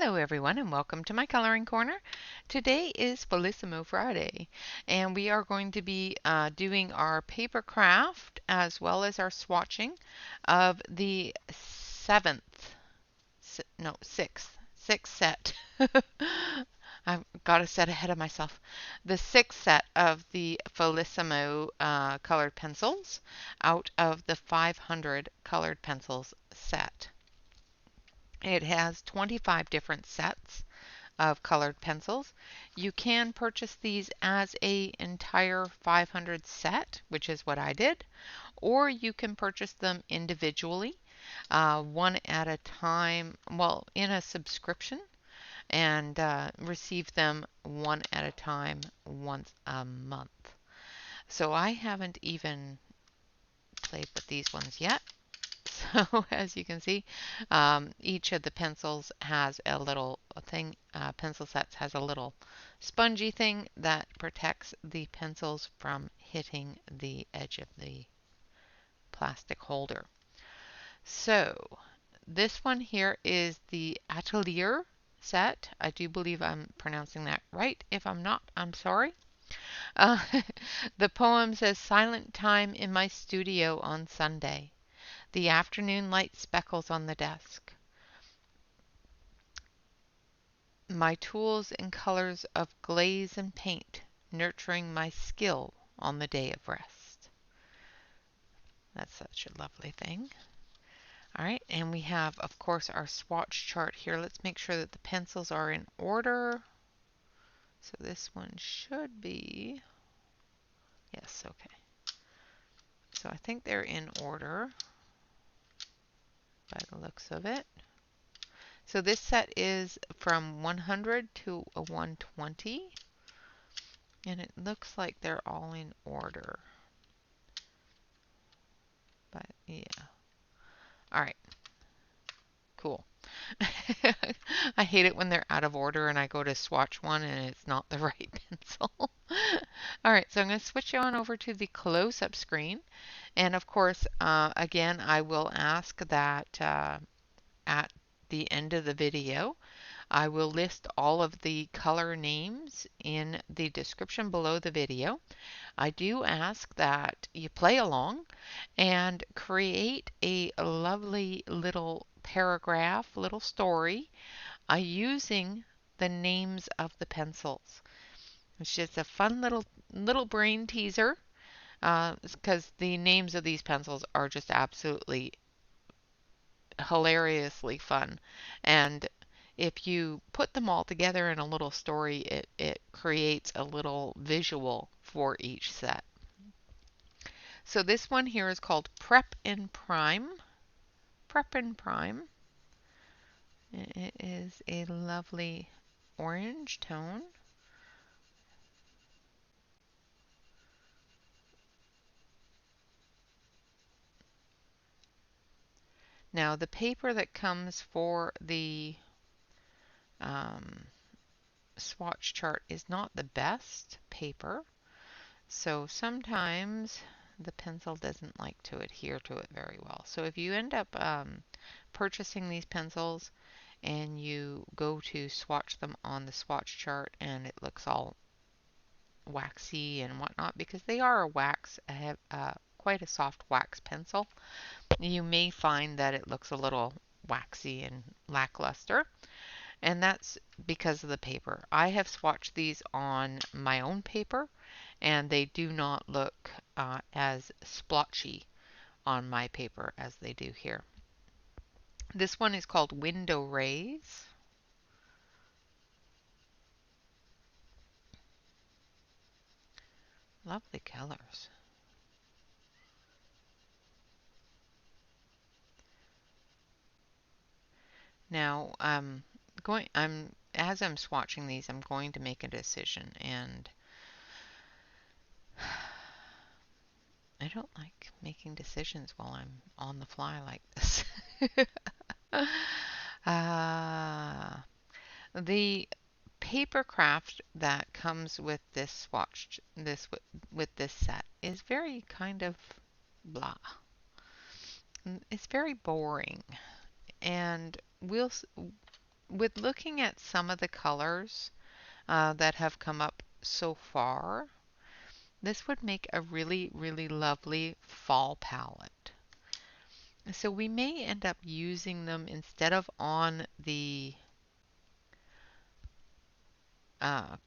Hello everyone and welcome to my coloring corner. Today is Felissimo Friday and we are going to be doing our paper craft as well as our swatching of the sixth set. I've got a set ahead of myself. The sixth set of the Felissimo colored pencils out of the 500 colored pencils set. It has 25 different sets of colored pencils. You can purchase these as an entire 500 set, which is what I did, or you can purchase them individually, one at a time, well, in a subscription, and receive them one at a time once a month. So I haven't even played with these ones yet. So as you can see, each of the pencils has a little thing, pencil sets has a little spongy thing that protects the pencils from hitting the edge of the plastic holder. So this one here is the Atelier set. I do believe I'm pronouncing that right. If I'm not, I'm sorry. Uh, the poem says, "Silent time in my studio on Sunday. The afternoon light speckles on the desk. My tools in colors of glaze and paint, nurturing my skill on the day of rest." That's such a lovely thing. All right, and we have, of course, our swatch chart here. Let's make sure that the pencils are in order. So this one should be, yes, okay. So I think they're in order by the looks of it. So this set is from 100 to a 120, and it looks like they're all in order. But yeah. All right. Cool. I hate it when they're out of order and I go to swatch one and it's not the right pencil. All right, so I'm going to switch on over to the close-up screen. And of course, again, I will ask that at the end of the video, I will list all of the color names in the description below the video. I do ask that you play along and create a lovely little paragraph, little story, using the names of the pencils. It's just a fun little brain teaser because the names of these pencils are just absolutely hilariously fun. And if you put them all together in a little story, it creates a little visual for each set. So this one here is called Prep and Prime. Prep and Prime. It is a lovely orange tone. Now the paper that comes for the swatch chart is not the best paper. So sometimes the pencil doesn't like to adhere to it very well. So if you end up purchasing these pencils and you go to swatch them on the swatch chart and it looks all waxy and whatnot, because they are a wax, quite a soft wax pencil, you may find that it looks a little waxy and lackluster. And that's because of the paper. I have swatched these on my own paper and they do not look as splotchy on my paper as they do here. This one is called Window Rays. Lovely colors. Now, as I'm swatching these, I'm going to make a decision, and I don't like making decisions while I'm on the fly like this. The paper craft that comes with this with this set is very kind of blah. It's very boring, and with looking at some of the colors that have come up so far, this would make a really, really lovely fall palette. So we may end up using them instead of on the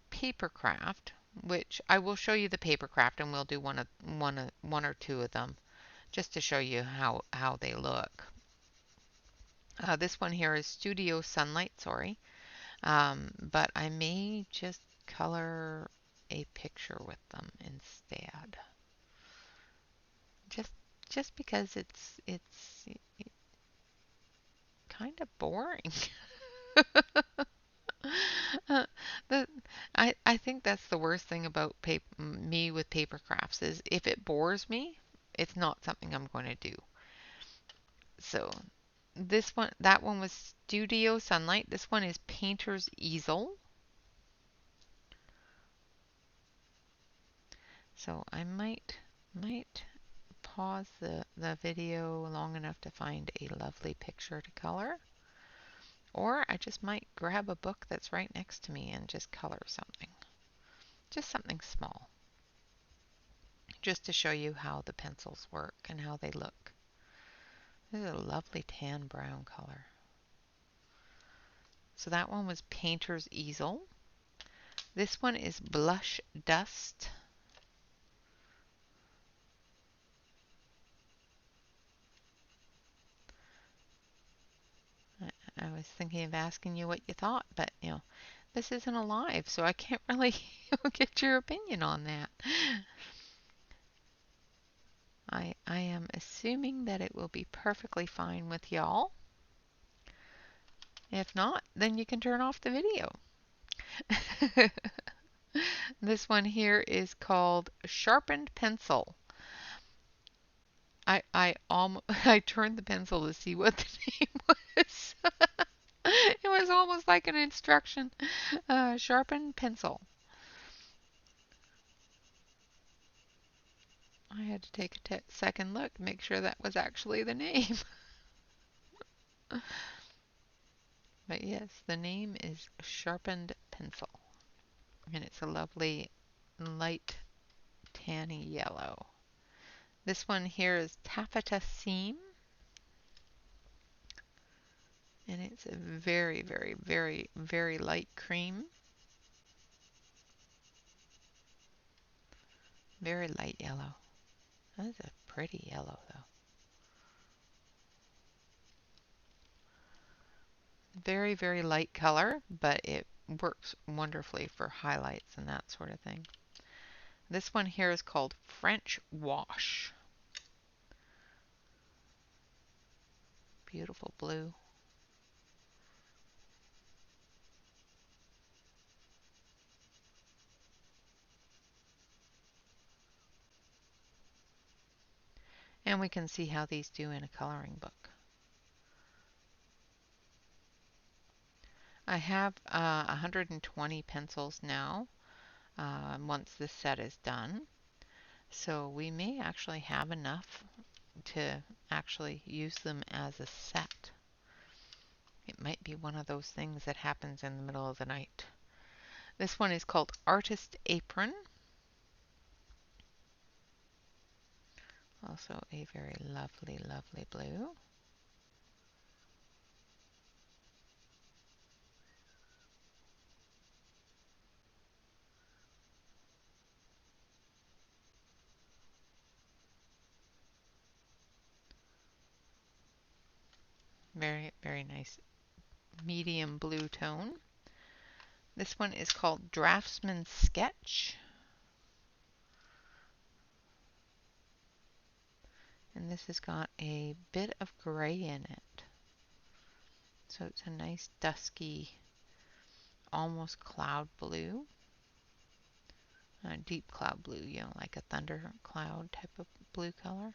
paper craft, which I will show you the paper craft, and we'll do one or two of them just to show you how they look. This one here is Studio Sunlight, sorry, but I may just color a picture with them instead, just because it's kind of boring. Uh, the, I think that's the worst thing about me with paper crafts is if it bores me, it's not something I'm going to do. So that one was Studio Sunlight. This one is Painter's Easel. So I might pause the video long enough to find a lovely picture to color. Or I just might grab a book that's right next to me and just color something. Just something small. Just to show you how the pencils work and how they look. This is a lovely tan brown color. So that one was Painter's Easel. This one is Blush Dust. I was thinking of asking you what you thought, but this isn't a live, so I can't really get your opinion on that. I am assuming that it will be perfectly fine with y'all. If not, then you can turn off the video. This one here is called Sharpened Pencil. I turned the pencil to see what the name was. It was almost like an instruction. Sharpened Pencil. I had to take a second look to make sure that was actually the name. But yes, the name is Sharpened Pencil. And it's a lovely light tanny yellow. This one here is Taffeta Seam. And it's a very, very, very, very light cream. Very light yellow. That's a pretty yellow though. Very, very light color, but it works wonderfully for highlights and that sort of thing. This one here is called French Wash. Beautiful blue. And we can see how these do in a coloring book. I have 120 pencils now once this set is done. So we may actually have enough to actually use them as a set. It might be one of those things that happens in the middle of the night. This one is called Artist Apron. Also a very lovely, lovely blue. Very, very nice medium blue tone. This one is called Draftsman Sketch. And this has got a bit of gray in it. So it's a nice dusky, almost cloud blue. Deep cloud blue, like a thunder cloud type of blue color.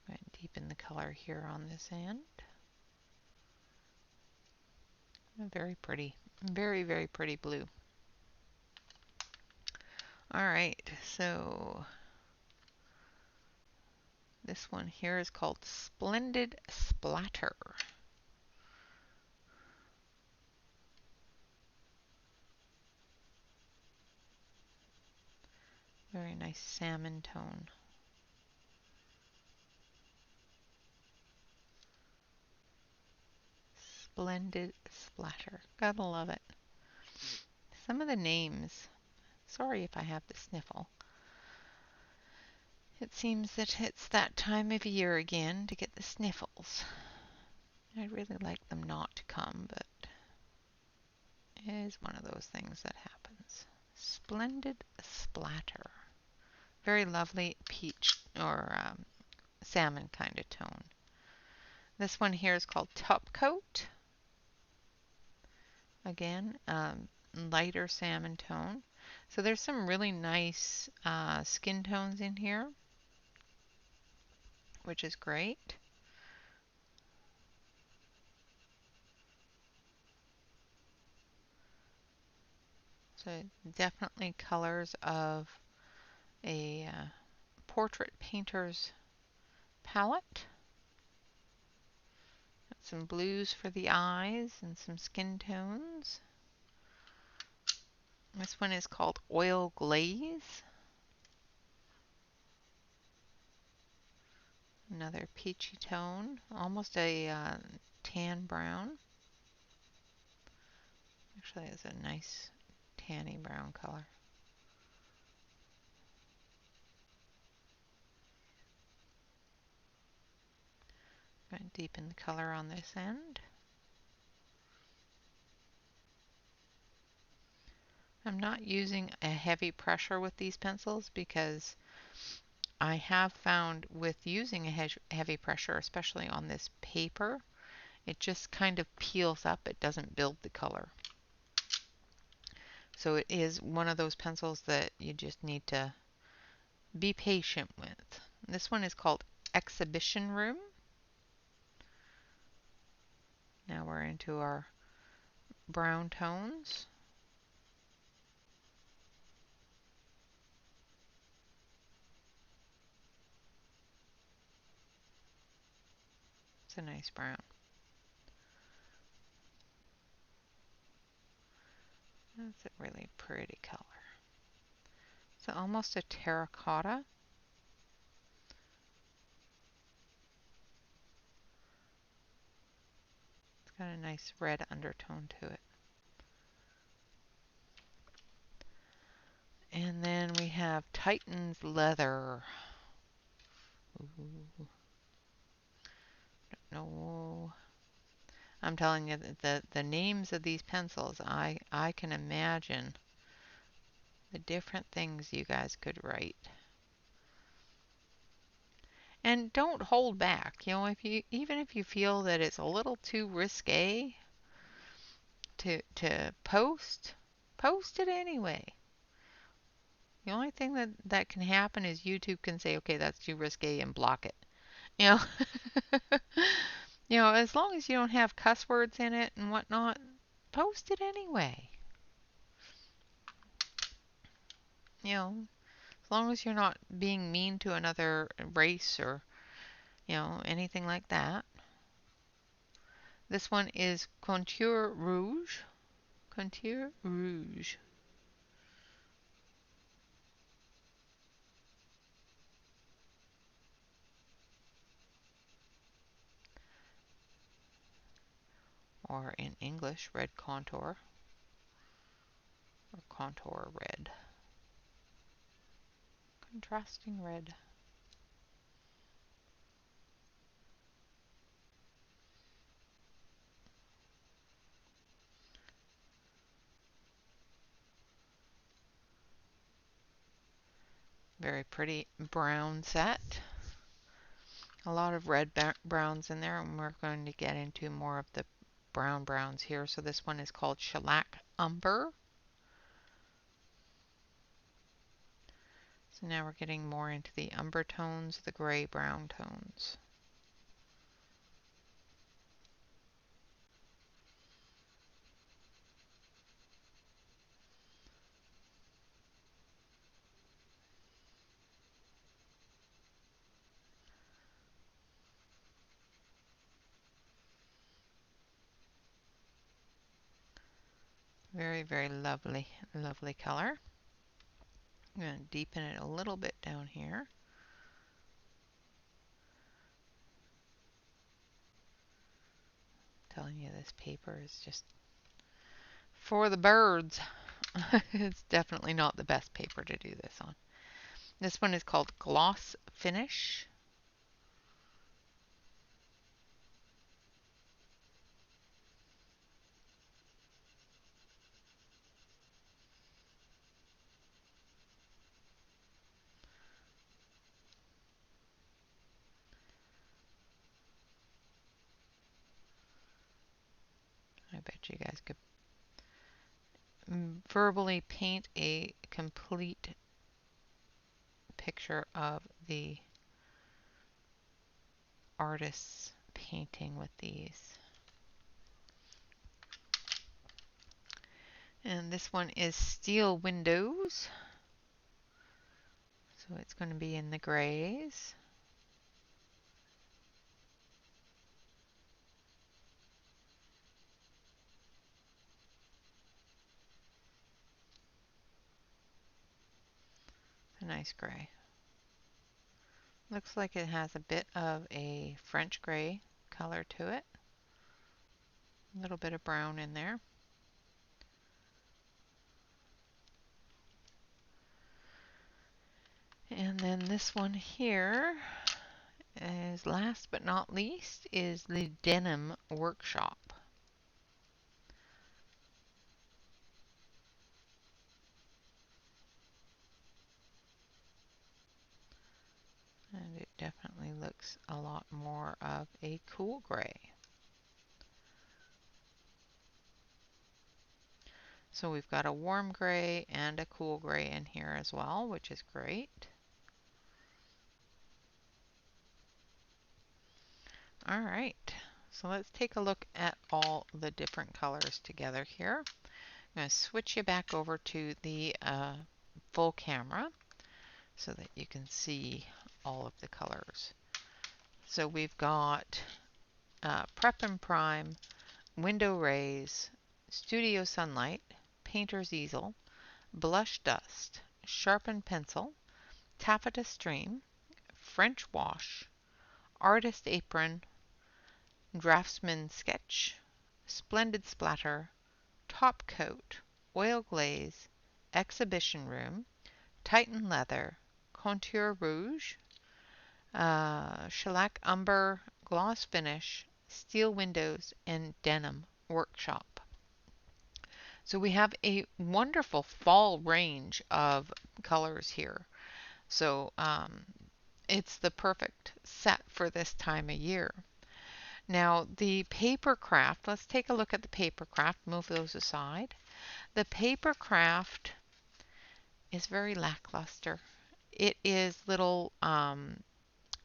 Going to deepen the color here on this end. Very pretty. Very, very pretty blue. Alright, so This one here is called Splendid Splatter. Very nice salmon tone. Splendid Splatter. Gotta love it. Some of the names. Sorry if I have the sniffle. It seems that it's that time of year again to get the sniffles. I'd really like them not to come, but it is one of those things that happens. Splendid Splatter. Very lovely peach or salmon kind of tone. This one here is called Top Coat. Again, lighter salmon tone. So there's some really nice skin tones in here, which is great. So definitely colors of a portrait painter's palette. Some blues for the eyes and some skin tones. This one is called Oil Glaze. Another peachy tone, almost a tan brown. Actually, it's a nice tanny brown color. I'm going to deepen the color on this end. I'm not using a heavy pressure with these pencils because I have found with using a heavy pressure, especially on this paper, it just kind of peels up. It doesn't build the color. So it is one of those pencils that you just need to be patient with. This one is called Exhibition Room. Now we're into our brown tones. It's a nice brown. That's a really pretty color. So almost a terracotta. It's got a nice red undertone to it. And then we have Titan's Leather. Ooh. No. I'm telling you that the names of these pencils, I can imagine the different things you guys could write. And don't hold back. You know, even if you feel that it's a little too risque to post it anyway. The only thing that can happen is YouTube can say, okay, that's too risque and block it. You know, you know, as long as you don't have cuss words in it and whatnot, post it anyway. You know, as long as you're not being mean to another race or, you know, anything like that. This one is Contour Rouge. Contour Rouge. Or in English, Red Contour. Or Contour Red. Contrasting red. Very pretty brown set. A lot of red browns in there, and we're going to get into more of the browns here. So this one is called Shellac Umber. So now we're getting more into the umber tones, the gray brown tones. Very, very lovely, lovely color. I'm going to deepen it a little bit down here. I'm telling you, this paper is just for the birds. It's definitely not the best paper to do this on. This one is called Gloss Finish. I bet you guys could verbally paint a complete picture of the artist's painting with these. And this one is Steel Windows. So it's going to be in the grays. A nice gray. Looks like it has a bit of a French gray color to it. A little bit of brown in there. And then this one here is last but not least is the Denim Workshop. And it definitely looks a lot more of a cool gray. So we've got a warm gray and a cool gray in here as well, which is great. All right, so let's take a look at all the different colors together here. I'm going to switch you back over to the full camera so that you can see all of the colors. So we've got Prep and Prime, Window Rays, Studio Sunlight, Painter's Easel, Blush Dust, Sharpened Pencil, Taffeta Stream, French Wash, Artist Apron, Draftsman Sketch, Splendid Splatter, Top Coat, Oil Glaze, Exhibition Room, Titan Leather, Contour Rouge, Shellac Umber, Gloss Finish, Steel Windows, and Denim Workshop. So we have a wonderful fall range of colors here. So it's the perfect set for this time of year. Now the paper craft, let's take a look at the paper craft, move those aside. The paper craft is very lackluster. It is little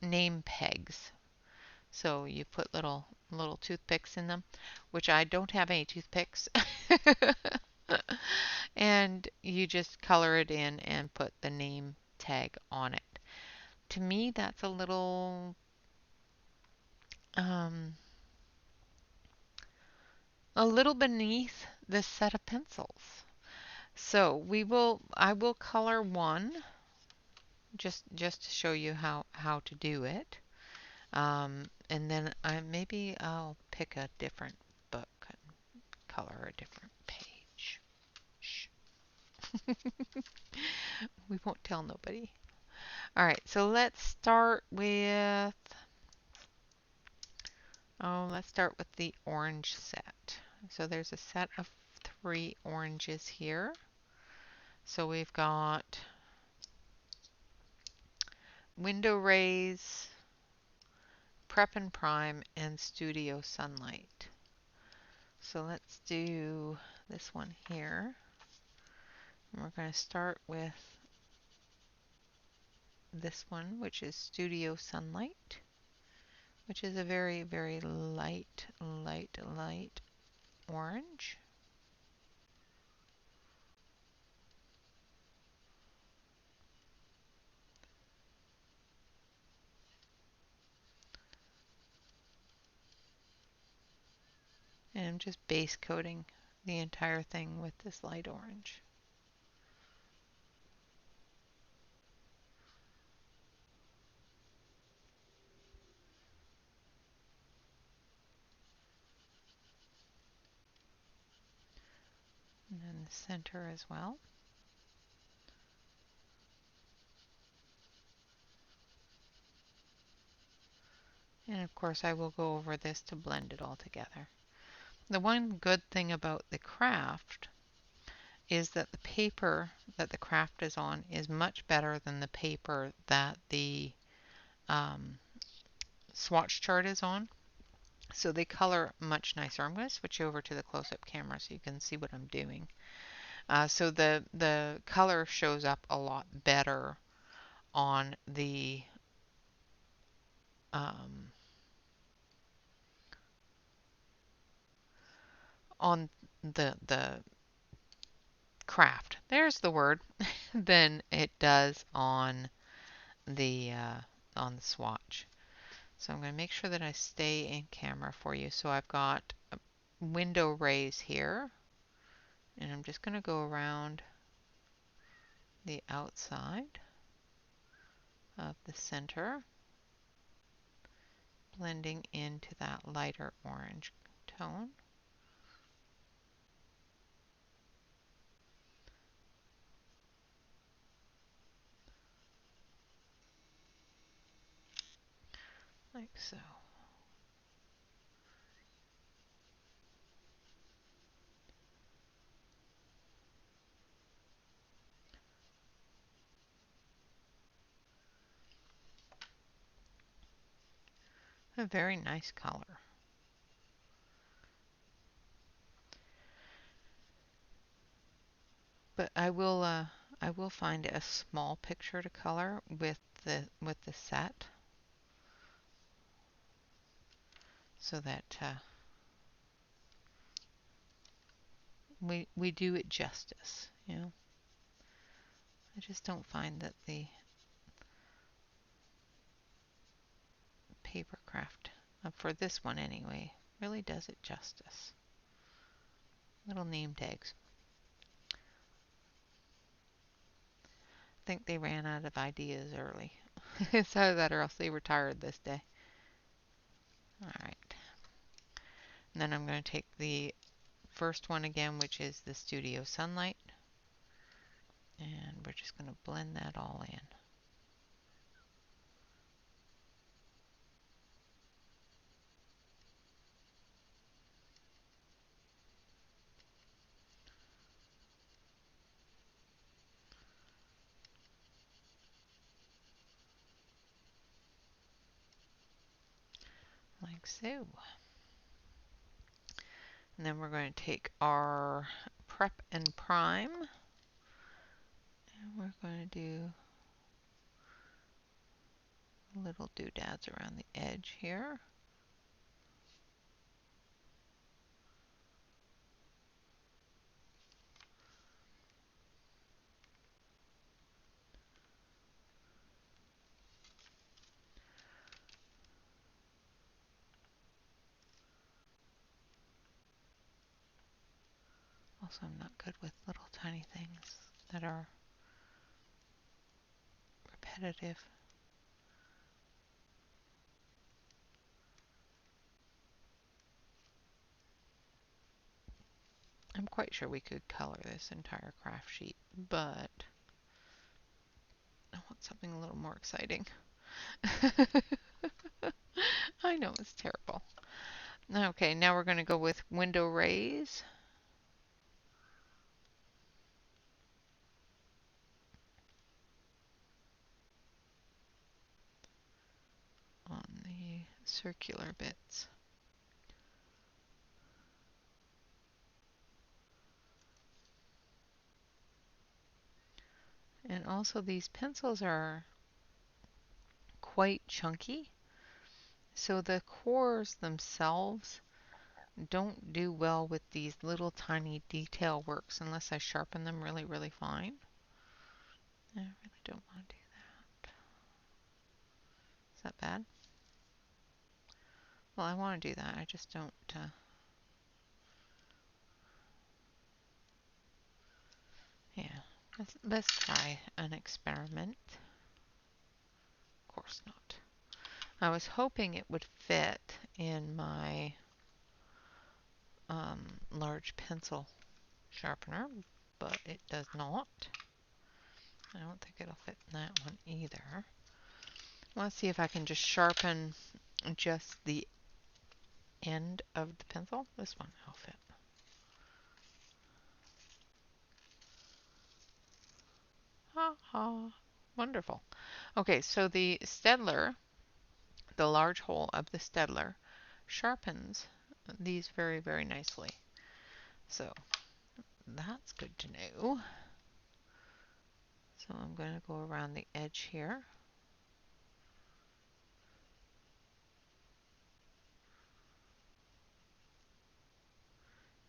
name pegs. So you put little toothpicks in them, which I don't have any toothpicks. And you just color it in and put the name tag on it. To me, that's a little beneath this set of pencils. So I will color one just to show you how to do it. And then maybe I'll pick a different book and color a different page. Shh. We won't tell nobody. All right, so let's start with the orange set. So there's a set of 3 oranges here. So we've got Window Rays, Prep and Prime, and Studio Sunlight. So let's do this one here. And we're going to start with this one, which is Studio Sunlight, which is a very, very light orange. And I'm just base coating the entire thing with this light orange. And then the center as well. And of course I will go over this to blend it all together. The one good thing about the craft is that the paper that the craft is on is much better than the paper that the swatch chart is on. So they color much nicer. I'm going to switch over to the close-up camera so you can see what I'm doing. So the color shows up a lot better on the um, on the craft. There's the word. Than it does on the swatch. So I'm going to make sure that I stay in camera for you. So I've got a window rays here, and I'm just going to go around the outside of the center, blending into that lighter orange tone. Like so. A very nice color. But I will find a small picture to color with the set so that we do it justice, you know. I just don't find that the paper craft, for this one anyway, really does it justice. Little name tags. I think they ran out of ideas early. It's either that or else they retired this day. Alright. And then I'm going to take the first one again, which is the Studio Sunlight. And we're just going to blend that all in. Like so. And then we're going to take our Prep and Prime. And we're going to do little doodads around the edge here. Also, I'm not good with little tiny things that are repetitive. I'm quite sure we could color this entire craft sheet, but I want something a little more exciting. I know, it's terrible. Okay, now we're going to go with window rays. On the circular bits. And also these pencils are quite chunky, so the cores themselves don't do well with these little tiny detail works unless I sharpen them really, really fine. I really don't want to do that. Is that bad? Well, I want to do that. I just don't. Let's try an experiment. Of course not. I was hoping it would fit in my large pencil sharpener, but it does not. I don't think it'll fit in that one either. Let's see if I can just sharpen just the end of the pencil. This one will fit. Ha ha. Wonderful. Okay, so the Staedtler, the large hole of the Staedtler, sharpens these very, very nicely. So that's good to know. So I'm going to go around the edge here.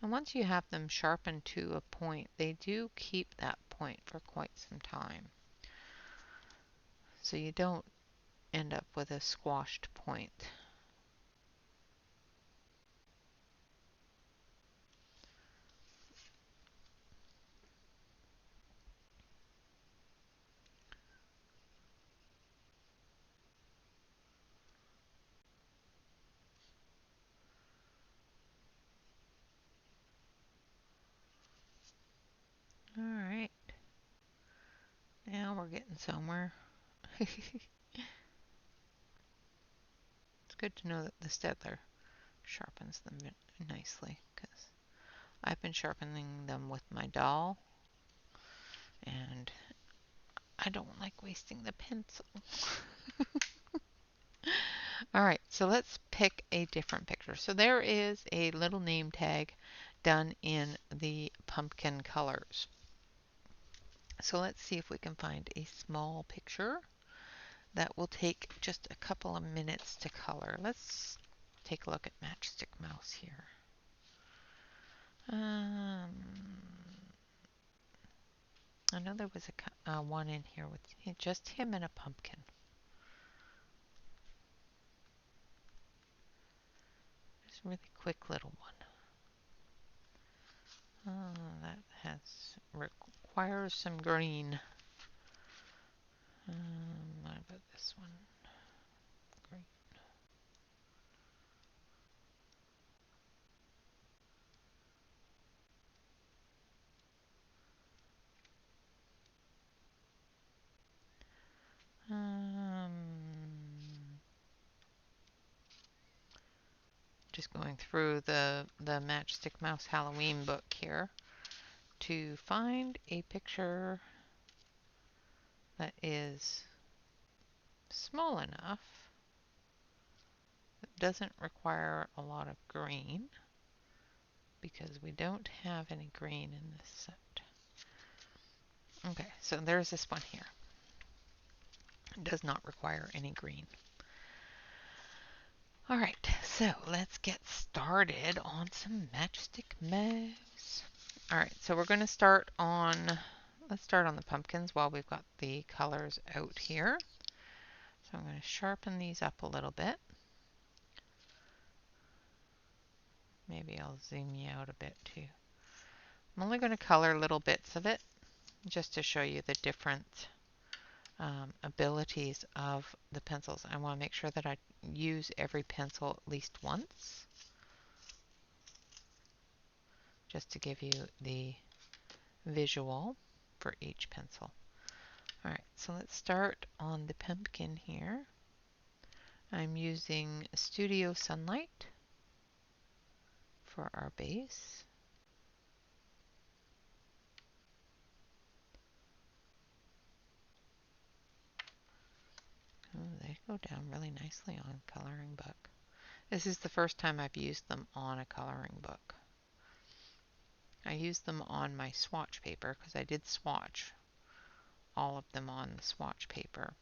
And once you have them sharpened to a point, they do keep that point for quite some time. So you don't end up with a squashed point. All right. Now we're getting somewhere. It's good to know that the Staedtler sharpens them nicely, because I've been sharpening them with my doll, and I don't like wasting the pencil. All right, so let's pick a different picture. So there is a little name tag done in the pumpkin colors. So let's see if we can find a small picture that will take just a couple of minutes to color. Let's take a look at Matchstick Mouse here. I know there was a one in here with just him and a pumpkin. Just a really quick little one. That requires some green. What about this one? Green. Just going through the Matchstick Mouse Halloween book here to find a picture that is small enough that doesn't require a lot of green, because we don't have any green in this set. Okay, so there's this one here. It does not require any green. All right, so let's get started on some Matchstick Mouse. All right, so we're going to start on, let's start on the pumpkins while we've got the colors out here. So I'm going to sharpen these up a little bit. Maybe I'll zoom you out a bit too. I'm only going to color little bits of it just to show you the different abilities of the pencils. I want to make sure that I use every pencil at least once, just to give you the visual for each pencil. Alright, so let's start on the pumpkin here. I'm using Studio Sunlight for our base. Oh, they go down really nicely on a coloring book. This is the first time I've used them on a coloring book. I used them on my swatch paper because I did swatch all of them on the swatch paper,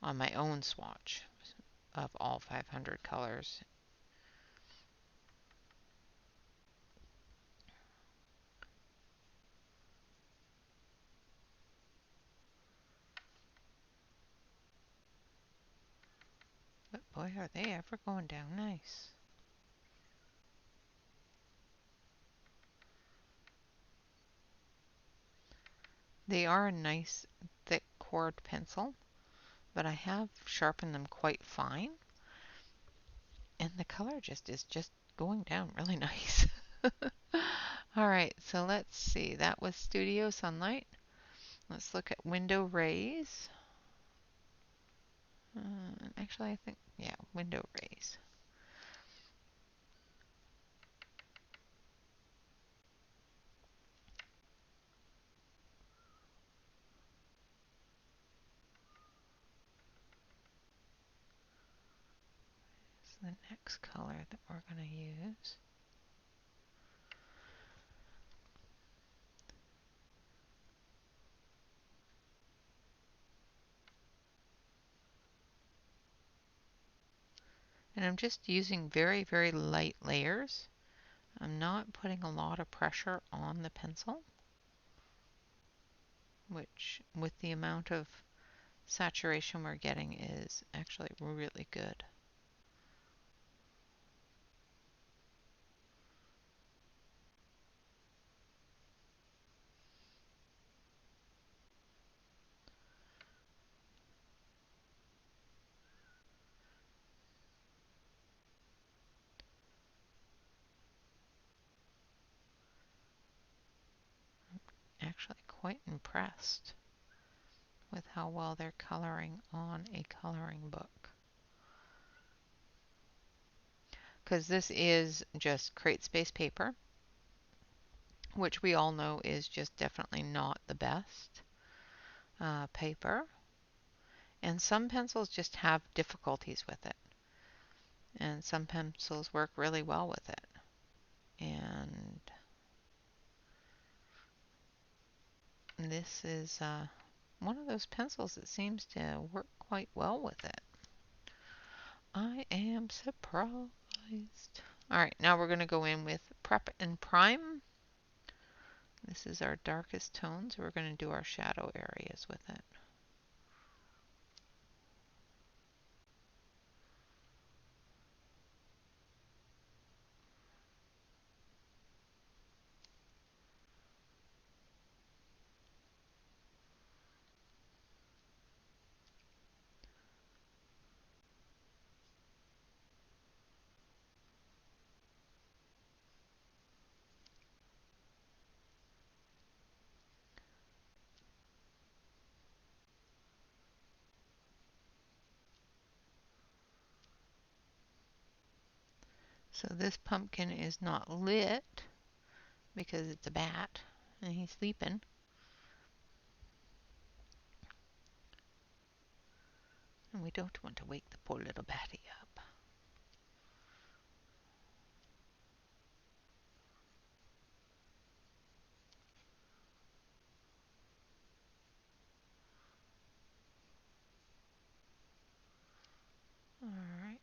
on my own swatch of all 500 colors. But boy, are they ever going down nice. They are a nice thick cord pencil, but I have sharpened them quite fine, and the color is just going down really nice. All right, so let's see. That was Studio Sunlight. Let's look at Window Rays. Actually, I think, yeah, Window Rays. Is the next color that we're going to use. And I'm just using very, very light layers. I'm not putting a lot of pressure on the pencil, which with the amount of saturation we're getting is actually really good. Actually quite impressed with how well they're coloring on a coloring book. Because this is just Crate Space paper, which we all know is just definitely not the best paper. And some pencils just have difficulties with it. And some pencils work really well with it. And this is one of those pencils that seems to work quite well with it. I am surprised. Alright, now we're going to go in with Prep and Prime. This is our darkest tone, so we're going to do our shadow areas with it. So this pumpkin is not lit because it's a bat and he's sleeping. And we don't want to wake the poor little batty up. Alright.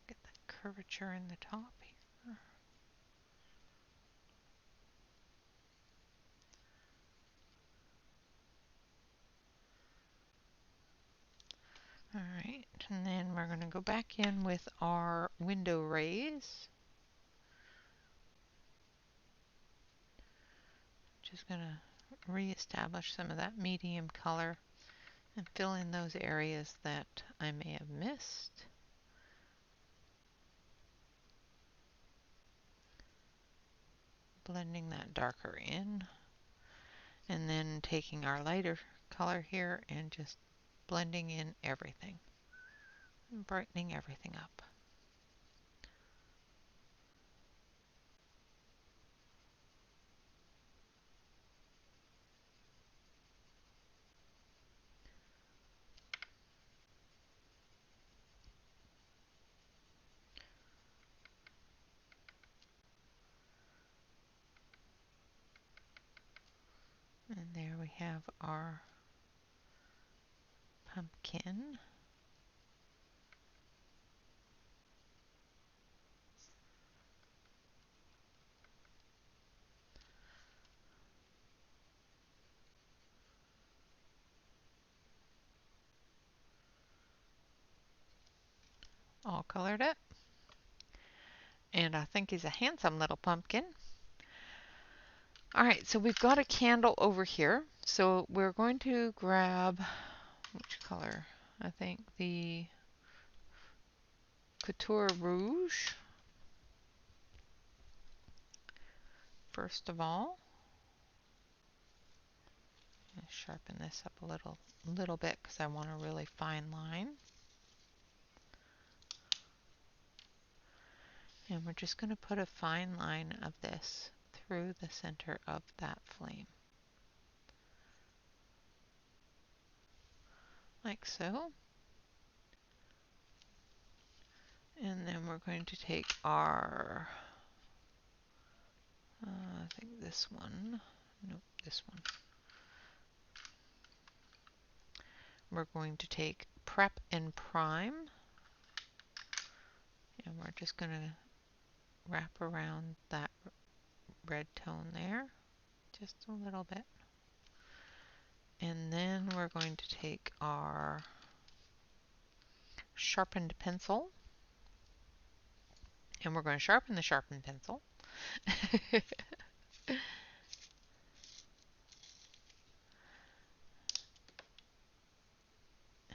Get that curvature in the top here. Alright, and then we're going to go back in with our window rays. Just going to re-establish some of that medium color and fill in those areas that I may have missed. Blending that darker in, and then taking our lighter color here and just blending in everything and brightening everything up. And there we have our pumpkin. All colored up. And I think he's a handsome little pumpkin. All right, so we've got a candle over here. So we're going to grab, which color? I think the Couture Rouge, first of all. Sharpen this up a little bit because I want a really fine line. And we're just going to put a fine line of this through the center of that flame. Like so. And then we're going to take our, I think this one, nope, this one. We're going to take Prep and Prime, and we're just going to wrap around that red tone there, just a little bit. And then we're going to take our sharpened pencil, and we're going to sharpen the sharpened pencil.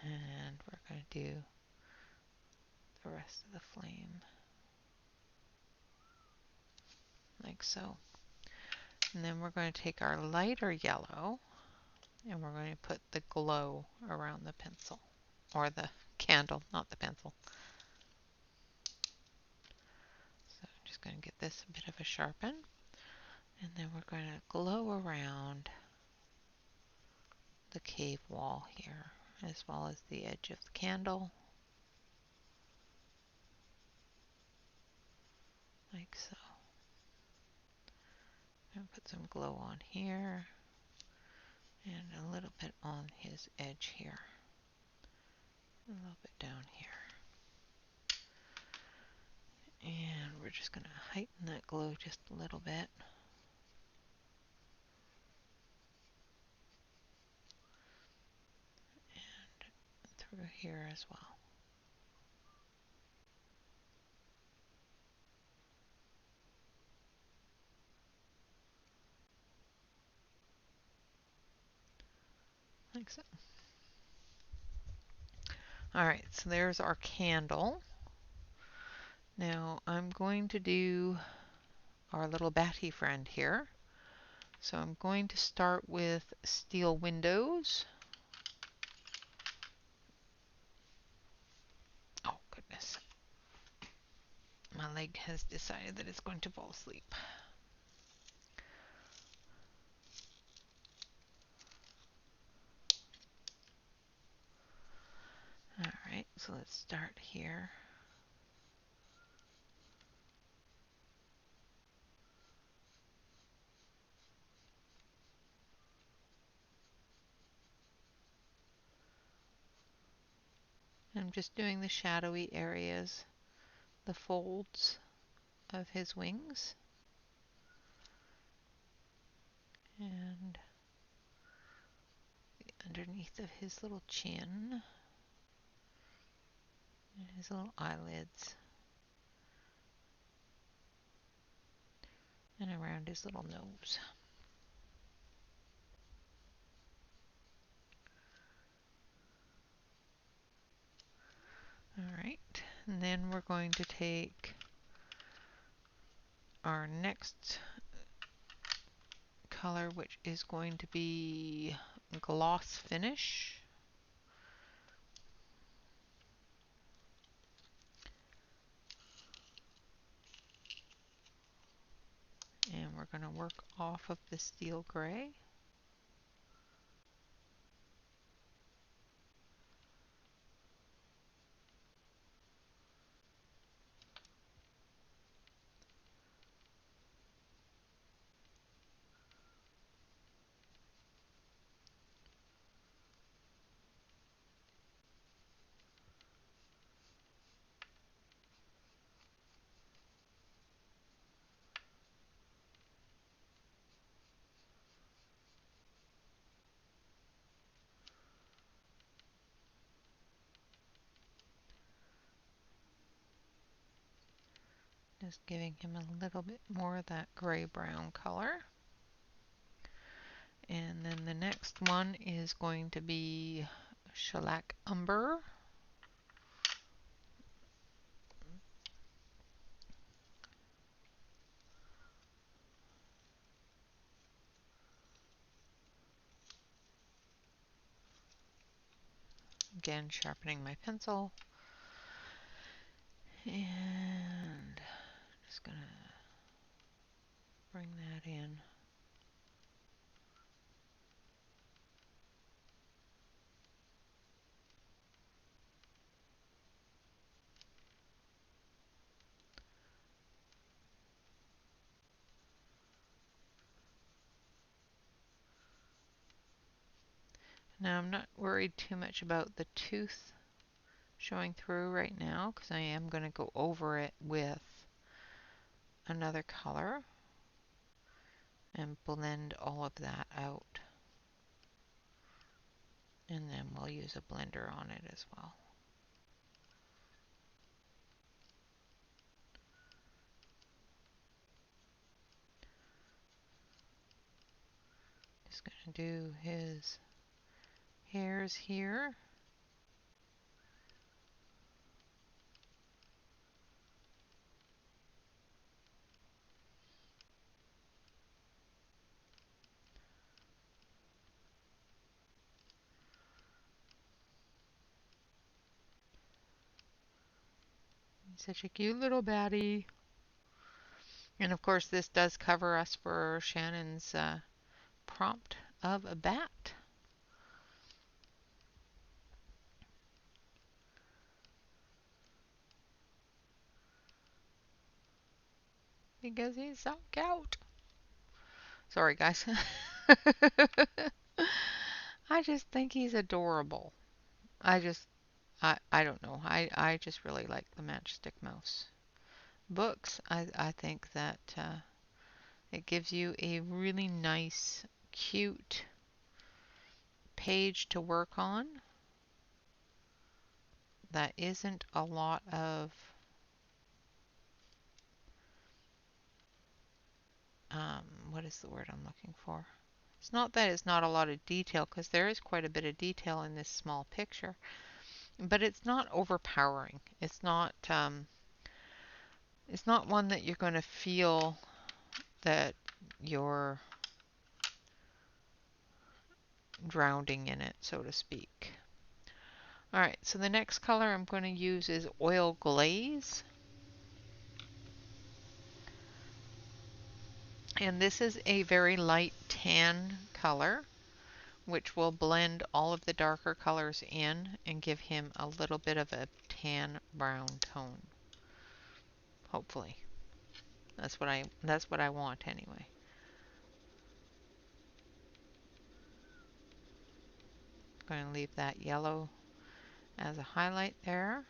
And we're going to do the rest of the flame like so. And then we're going to take our lighter yellow and we're going to put the glow around the pencil, or the candle, not the pencil. So I'm just going to get this a bit of a sharpen, and then we're going to glow around the cave wall here, as well as the edge of the candle, like so. I'm going to put some glow on here, and a little bit on his edge here, a little bit down here. And we're just going to heighten that glow just a little bit. And through here as well. Like so. Alright, so there's our candle. Now I'm going to do our little batty friend here. So I'm going to start with steel windows. Oh goodness. My leg has decided that it's going to fall asleep. Alright, so let's start here. I'm just doing the shadowy areas, the folds of his wings, and underneath of his little chin, and his little eyelids, and around his little nose. Alright, and then we're going to take our next color, which is going to be gloss finish. And we're going to work off of the steel gray. Just giving him a little bit more of that gray-brown color. And then the next one is going to be shellac umber. Again, sharpening my pencil. And just gonna bring that in. Now I'm not worried too much about the tooth showing through right now because I am going to go over it with another color and blend all of that out. And then we'll use a blender on it as well. Just going to do his hairs here. Such a cute little baddie. And of course this does cover us for Shannon's prompt of a bat. Because he's so cute. Sorry guys. I just think he's adorable. I don't know. I just really like the Matchstick mouse. Books, I think that it gives you a really nice, cute page to work on. That isn't a lot of what is the word I'm looking for? It's not that it's not a lot of detail, because there is quite a bit of detail in this small picture, but it's not overpowering. It's not one that you're going to feel that you're drowning in it, so to speak. Alright, so the next color I'm going to use is Oil Glaze. And this is a very light tan color, which will blend all of the darker colors in and give him a little bit of a tan brown tone. Hopefully. That's what I want anyway. I'm going to leave that yellow as a highlight there.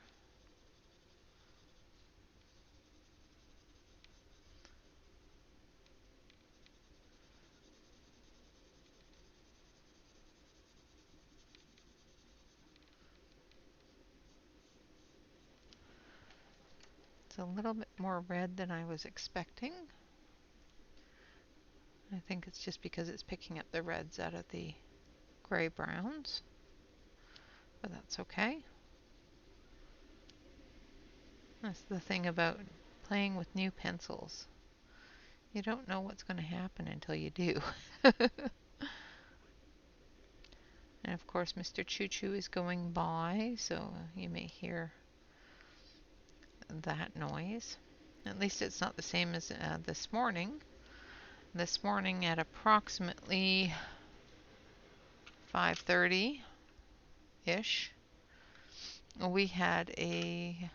It's a little bit more red than I was expecting. I think it's just because it's picking up the reds out of the gray browns, but that's okay. That's the thing about playing with new pencils. You don't know what's going to happen until you do. And of course Mr. Choo Choo is going by, so you may hear that noise. At least it's not the same as this morning. This morning at approximately 5:30-ish, we had a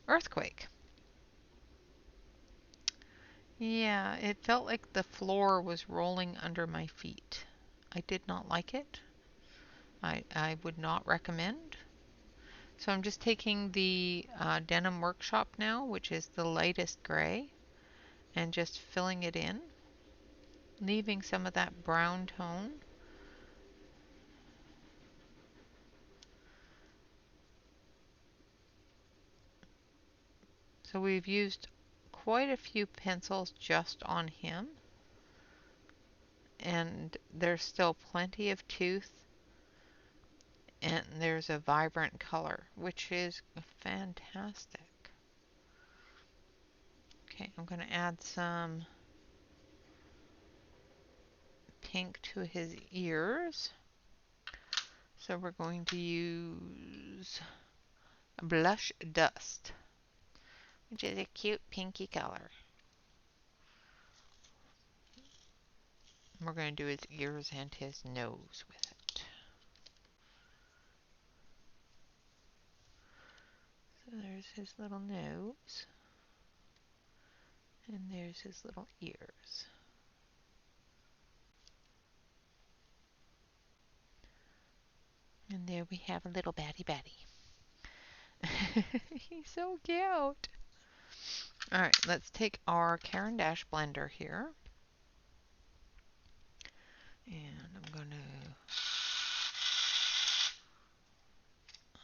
earthquake. Yeah, it felt like the floor was rolling under my feet. I did not like it. I would not recommend. So I'm just taking the Denim Workshop now, which is the lightest gray, and just filling it in, leaving some of that brown tone. So we've used quite a few pencils just on him, and there's still plenty of tooth, and there's a vibrant color, which is fantastic. Okay, I'm going to add some pink to his ears. So we're going to use Blush Dust, which is a cute pinky color. We're going to do his ears and his nose with it. So there's his little nose, and there's his little ears. And there we have a little batty batty. He's so cute. Alright, let's take our Caran d'Ache blender here. And I'm going to...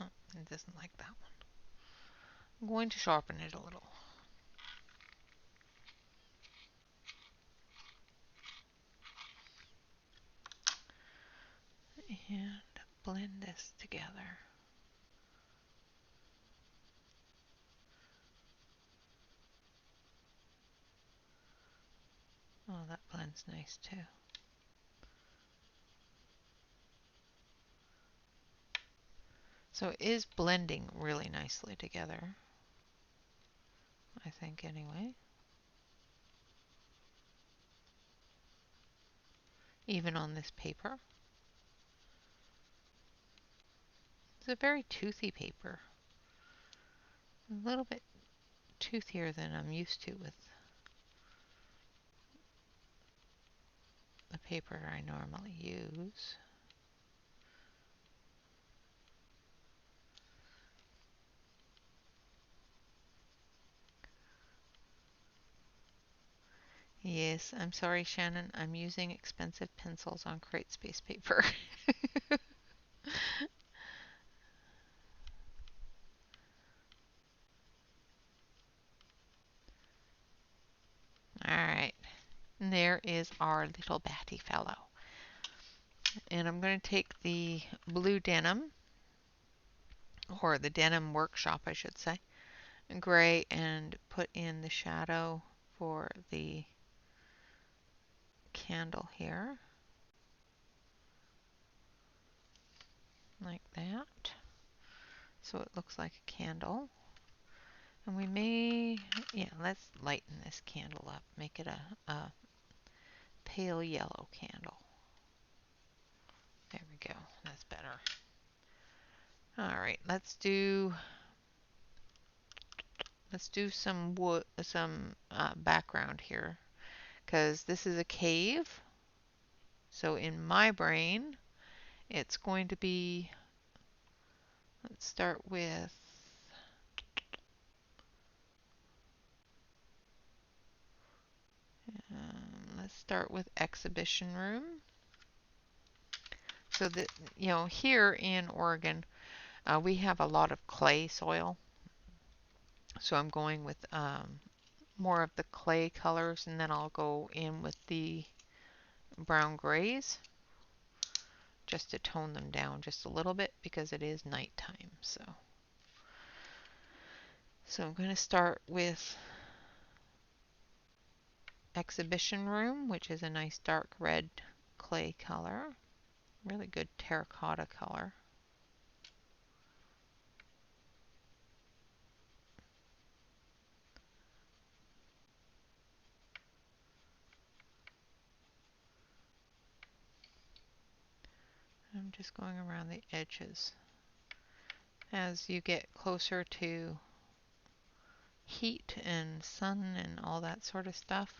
Oh, it doesn't like that one. I'm going to sharpen it a little. And blend this together. Oh, that blends nice too. So it is blending really nicely together, I think anyway. Even on this paper. It's a very toothy paper. A little bit toothier than I'm used to with the paper I normally use. Yes, I'm sorry, Shannon. I'm using expensive pencils on Crate Space paper. Alright, and there is our little batty fellow. And I'm going to take the blue denim, or the denim workshop I should say, gray, and put in the shadow for the candle here. Like that. So it looks like a candle. And we may, yeah, let's lighten this candle up. Make it a pale yellow candle. There we go. That's better. Alright, let's do some wood, some background here, because this is a cave. So in my brain, it's going to be, let's start with exhibition room. So that, you know, here in Oregon, we have a lot of clay soil. So I'm going with more of the clay colors, and then I'll go in with the brown grays just to tone them down just a little bit because it is nighttime. So I'm going to start with exhibition room, which is a nice dark red clay color. Really good terracotta color. I'm just going around the edges. As you get closer to heat and sun and all that sort of stuff,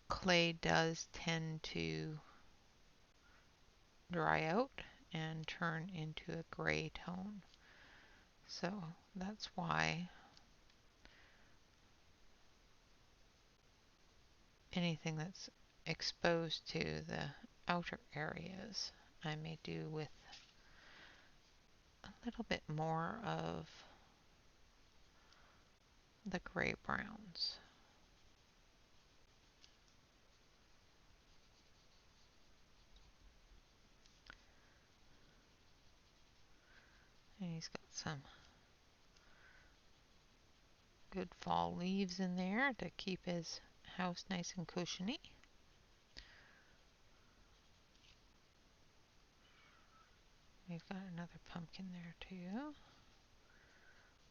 clay does tend to dry out and turn into a gray tone. So that's why anything that's exposed to the outer areas, I may do with a little bit more of the gray browns. And he's got some good fall leaves in there to keep his house nice and cushiony. We've got another pumpkin there too,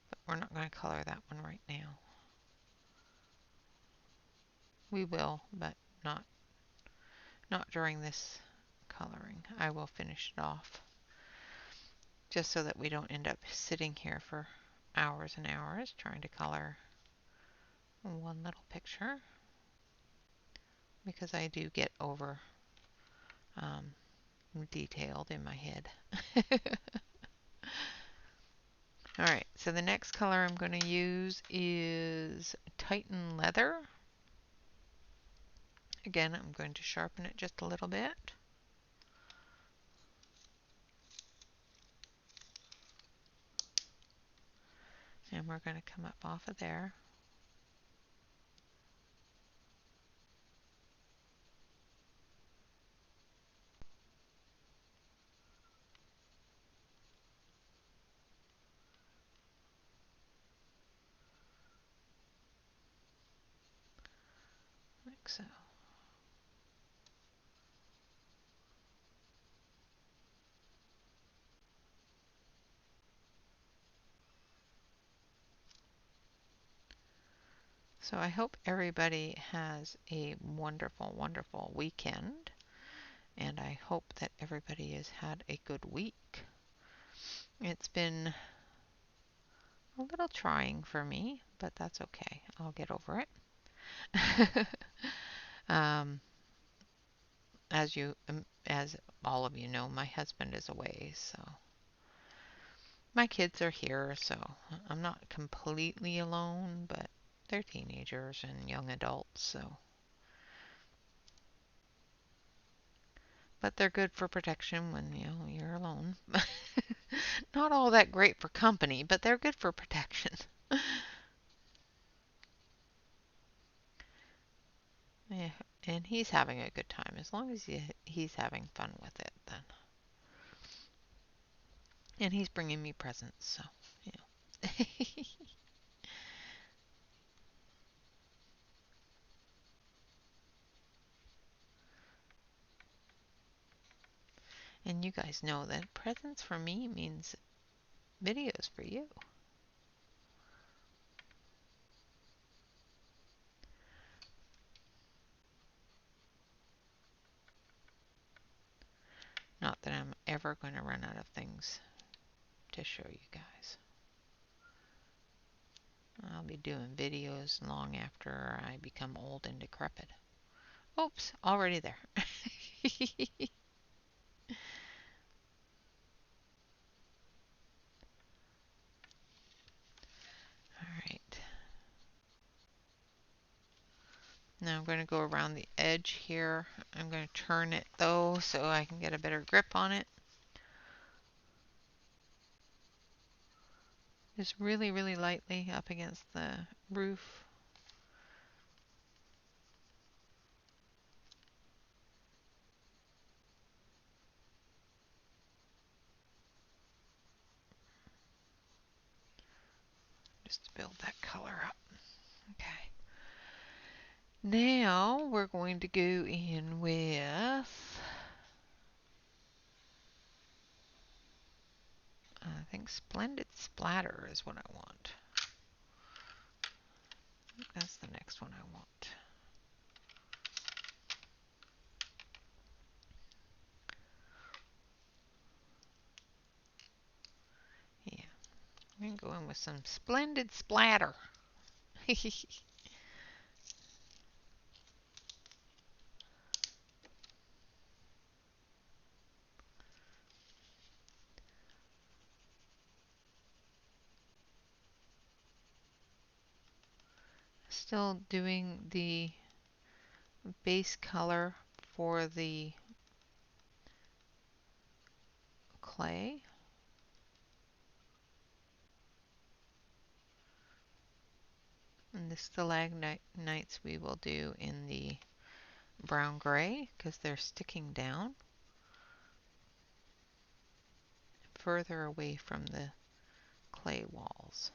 but we're not going to color that one right now. We will, but not during this coloring. I will finish it off just so that we don't end up sitting here for hours and hours trying to color one little picture, because I do get over detailed in my head. Alright, so the next color I'm going to use is Titan Leather. Again, I'm going to sharpen it just a little bit. And we're going to come up off of there. Like so. So I hope everybody has a wonderful, wonderful weekend. And I hope that everybody has had a good week. It's been a little trying for me, but that's okay. I'll get over it. As all of you know, my husband is away, so my kids are here, so I'm not completely alone, but they're teenagers and young adults, so. But they're good for protection when, you're alone. Not all that great for company, but they're good for protection. Yeah, and he's having a good time. As long as he's having fun with it, then. And he's bringing me presents, so, And you guys know that presents for me means videos for you. Not that I'm ever going to run out of things to show you guys. I'll be doing videos long after I become old and decrepit. Oops, already there. Alright. Now I'm going to go around the edge here. I'm going to turn it though so I can get a better grip on it. Just really, really lightly up against the roof. Just to build that color up. Okay. Now we're going to go in with, I think Splendid Splatter is what I want. That's the next one I want. Yeah, I'm going to go in with some Splendid Splatter. Still doing the base color for the clay. And the stalagmites we will do in the brown gray because they're sticking down further away from the clay walls.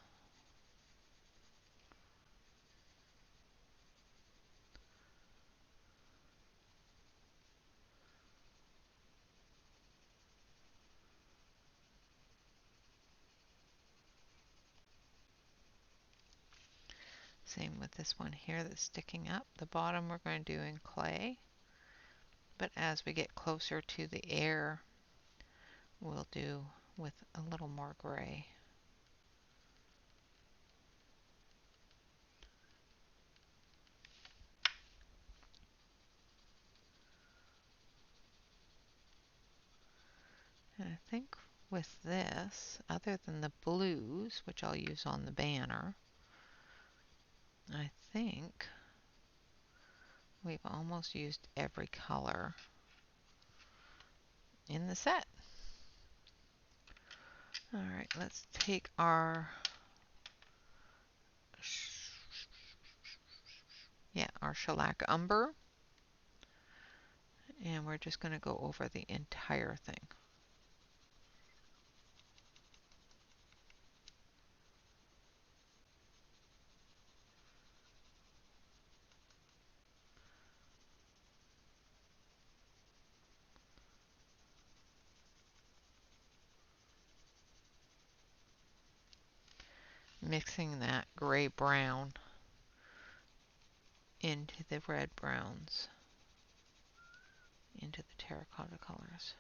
Same with this one here that's sticking up. The bottom we're going to do in clay, but as we get closer to the air, we'll do with a little more gray. And I think with this, other than the blues, which I'll use on the banner, I think we've almost used every color in the set. Alright, let's take our shellac umber, and we're just going to go over the entire thing. Mixing that gray brown into the red browns, into the terracotta colors.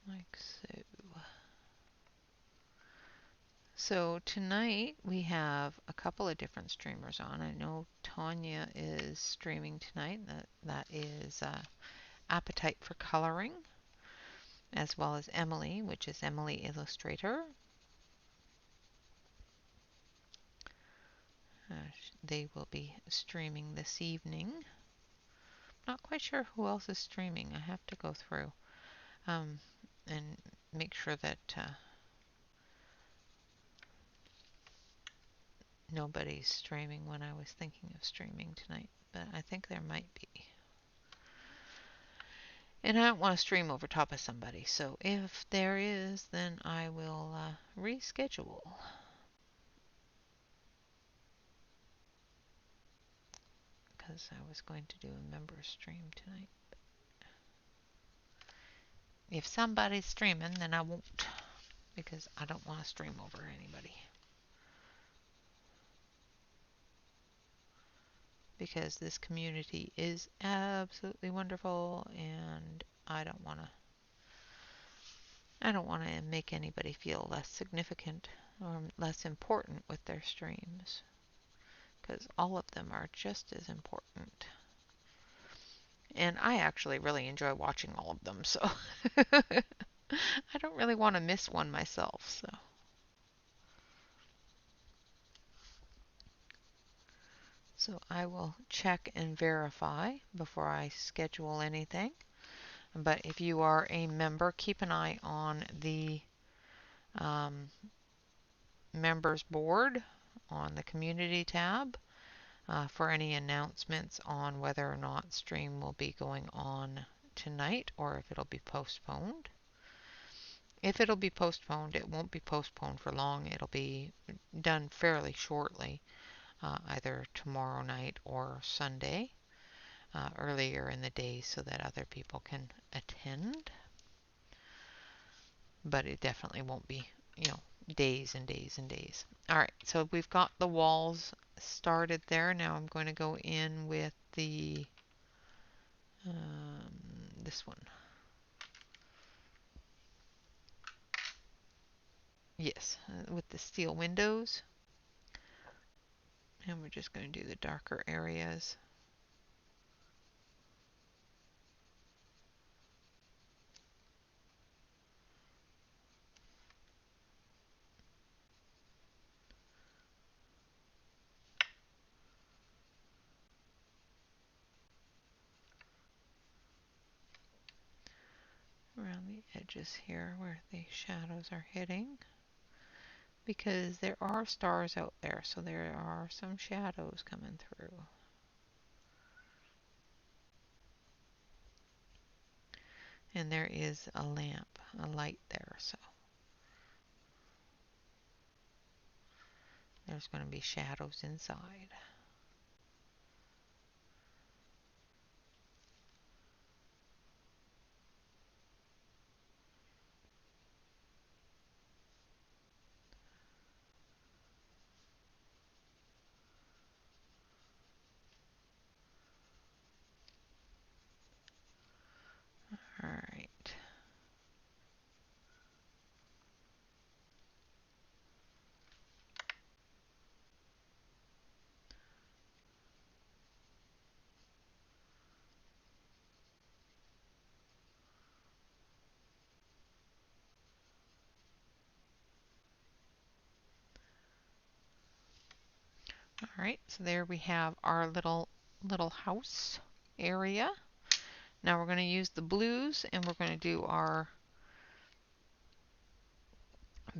Like so. So tonight we have a couple of different streamers on. I know Tanya is streaming tonight. That is Appetite for Coloring, as well as Emily, which is Emily Illustrator. They will be streaming this evening. Not quite sure who else is streaming. I have to go through and make sure that nobody's streaming when I was thinking of streaming tonight, but I think there might be. And I don't want to stream over top of somebody, so if there is, then I will reschedule. Because I was going to do a member stream tonight. If somebody's streaming, then I won't, because I don't want to stream over anybody. Because this community is absolutely wonderful, and I don't want to make anybody feel less significant or less important with their streams, because all of them are just as important. And I actually really enjoy watching all of them, so I don't really want to miss one myself. So I will check and verify before I schedule anything. But if you are a member, keep an eye on the members board on the community tab for any announcements on whether or not stream will be going on tonight or if it'll be postponed. If it'll be postponed, it won't be postponed for long. It'll be done fairly shortly, either tomorrow night or Sunday, earlier in the day so that other people can attend. But it definitely won't be, days and days and days. All right, so we've got the walls started there. Now I'm going to go in with the this one. Yes, with the steel windows. And we're just going to do the darker areas. Around the edges here where the shadows are hitting. Because there are stars out there, so there are some shadows coming through. And there is a lamp, a light there, so there's going to be shadows inside. Alright. Alright, so there we have our little house area. Now we're going to use the blues and we're going to do our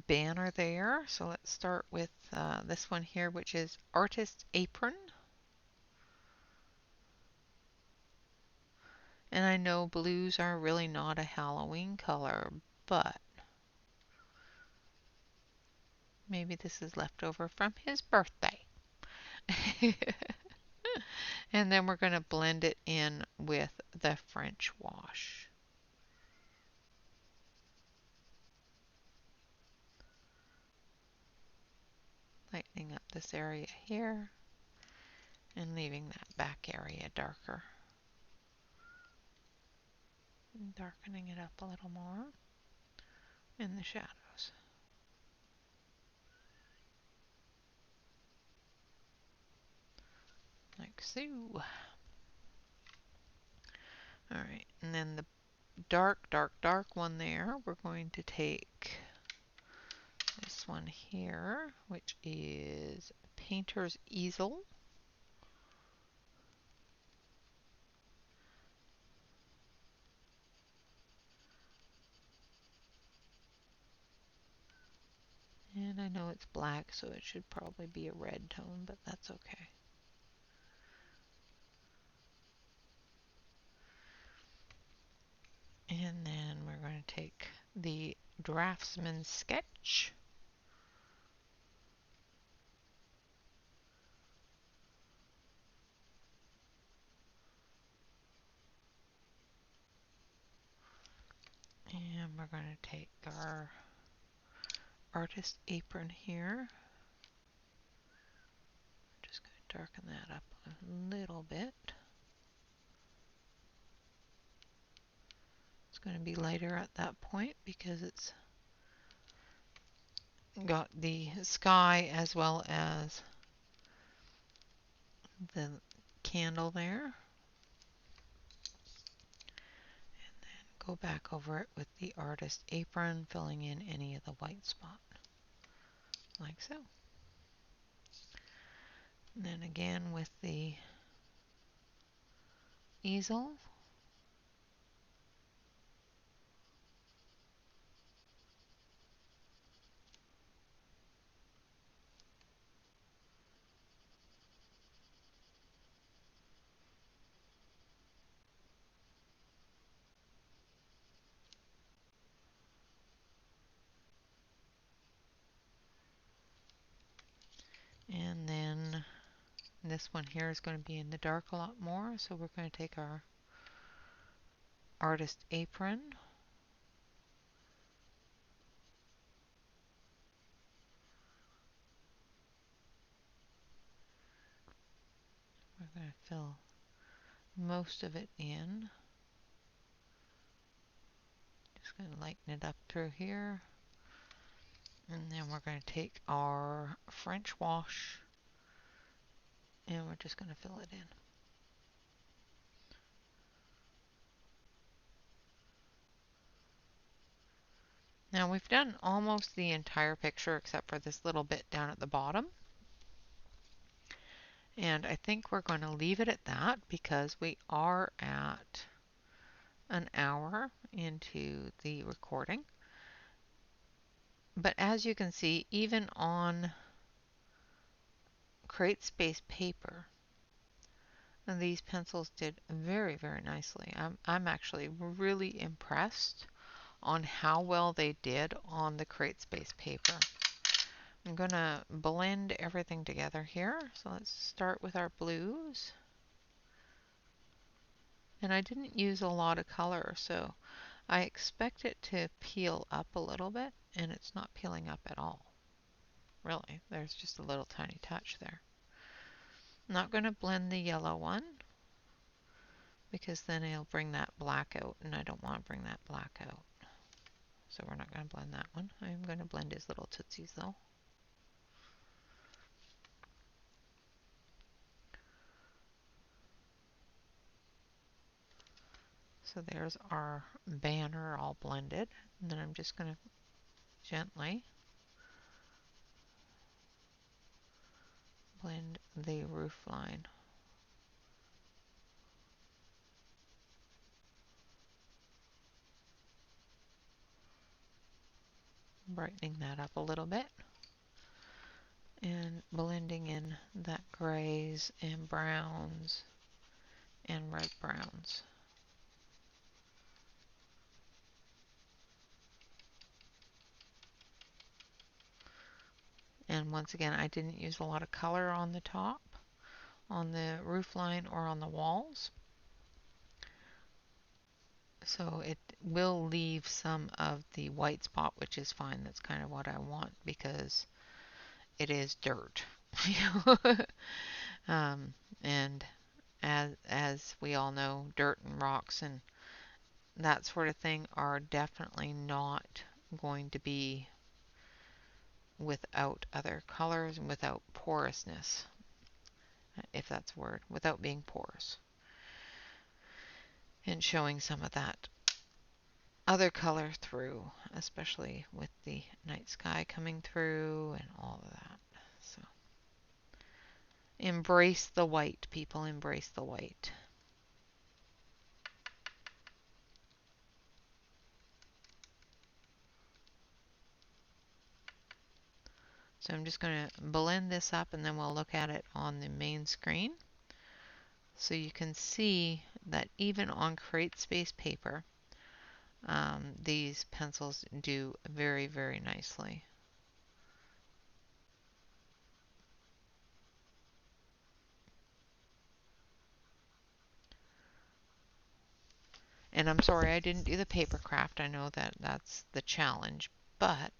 banner there. So let's start with this one here, which is Artist Apron. And I know blues are really not a Halloween color, but maybe this is left over from his birthday. And then we're going to blend it in with the French wash. Lightening up this area here and leaving that back area darker. And darkening it up a little more in the shadows. Like so. Alright, and then the dark, dark, dark one there, we're going to take this one here, which is Painter's Easel. And I know it's black, so it should probably be a red tone, but that's okay. And then we're going to take the Draftsman Sketch. And we're going to take our Artist Apron here. Just going to darken that up a little bit. It's going to be lighter at that point because it's got the sky as well as the candle there. And then go back over it with the Artist Apron, filling in any of the white spot. Like so. And then again with the easel. And then this one here is going to be in the dark a lot more, so we're going to take our Artist Apron. We're going to fill most of it in. Just going to lighten it up through here. And then we're going to take our French wash and we're just going to fill it in. Now we've done almost the entire picture except for this little bit down at the bottom. And I think we're going to leave it at that because we are at an hour into the recording. But as you can see, even on Create Space paper, these pencils did very, very nicely. I'm actually really impressed on how well they did on the Create Space paper. I'm going to blend everything together here. So let's start with our blues. And I didn't use a lot of color, so I expect it to peel up a little bit, and it's not peeling up at all. Really, there's just a little tiny touch there. I'm not going to blend the yellow one because then it'll bring that black out, and I don't want to bring that black out. So we're not going to blend that one. I'm going to blend his little tootsies though. So there's our banner all blended. And then I'm just going to gently blend the roof line. Brightening that up a little bit. And blending in that grays and browns and red browns. And once again, I didn't use a lot of color on the top, on the roof line, or on the walls. So it will leave some of the white spot, which is fine. That's kind of what I want because it is dirt. And as we all know, dirt and rocks and that sort of thing are definitely not going to be without other colors and without porousness, if that's a word, without being porous. And showing some of that other color through, especially with the night sky coming through and all of that. So embrace the white, people, embrace the white. So I'm just going to blend this up and then we'll look at it on the main screen. So you can see that even on Create Space paper, these pencils do very, very nicely. And I'm sorry I didn't do the paper craft. I know that that's the challenge, but,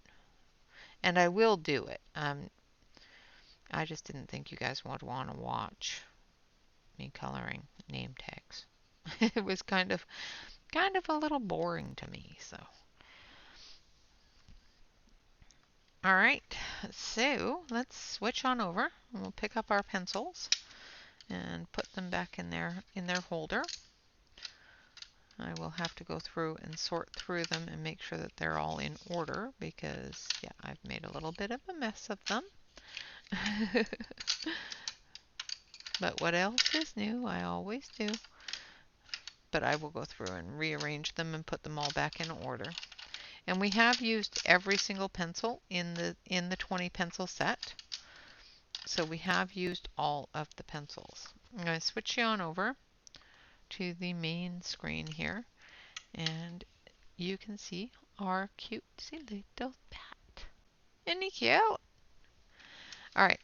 and I will do it. I just didn't think you guys would want to watch me coloring name tags. It was kind of a little boring to me, so. All right, so let's switch on over. We'll pick up our pencils and put them back in their holder. I will have to go through and sort through them and make sure that they're all in order because, yeah, I've made a little bit of a mess of them. But what else is new? I always do. But I will go through and rearrange them and put them all back in order. And we have used every single pencil in the 20 pencil set. So we have used all of the pencils. I'm going to switch you on over to the main screen here, and you can see our cutesy little bat. Isn't he cute? All right.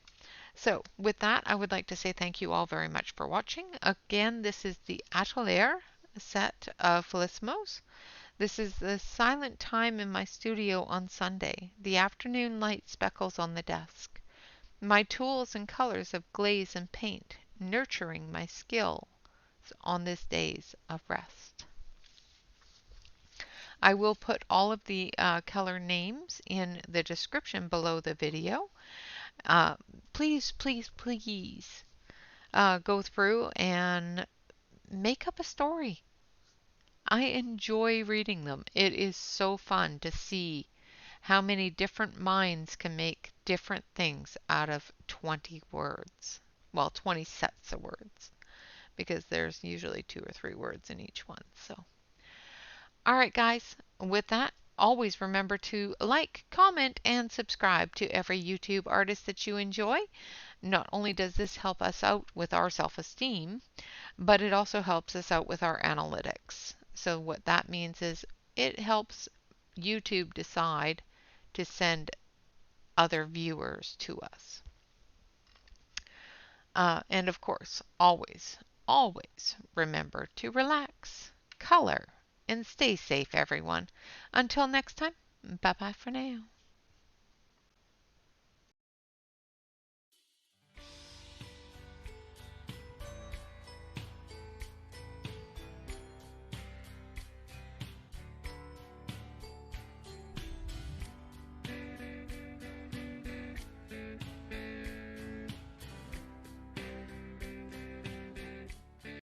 So with that, I would like to say thank you all very much for watching. Again, this is the Atelier set of Felissimos. This is the silent time in my studio on Sunday, the afternoon light speckles on the desk, my tools and colors of glaze and paint, nurturing my skill on this days of rest. I will put all of the color names in the description below the video. Uh, please, please, please go through and make up a story. I enjoy reading them. It is so fun to see how many different minds can make different things out of 20 words. Well, 20 sets of words, because there's usually 2 or 3 words in each one. So, all right, guys, with that, always remember to like, comment, and subscribe to every YouTube artist that you enjoy. Not only does this help us out with our self-esteem, but it also helps us out with our analytics. So what that means is it helps YouTube decide to send other viewers to us. And of course, always, always remember to relax, color, and stay safe, everyone. Until next time, bye bye for now.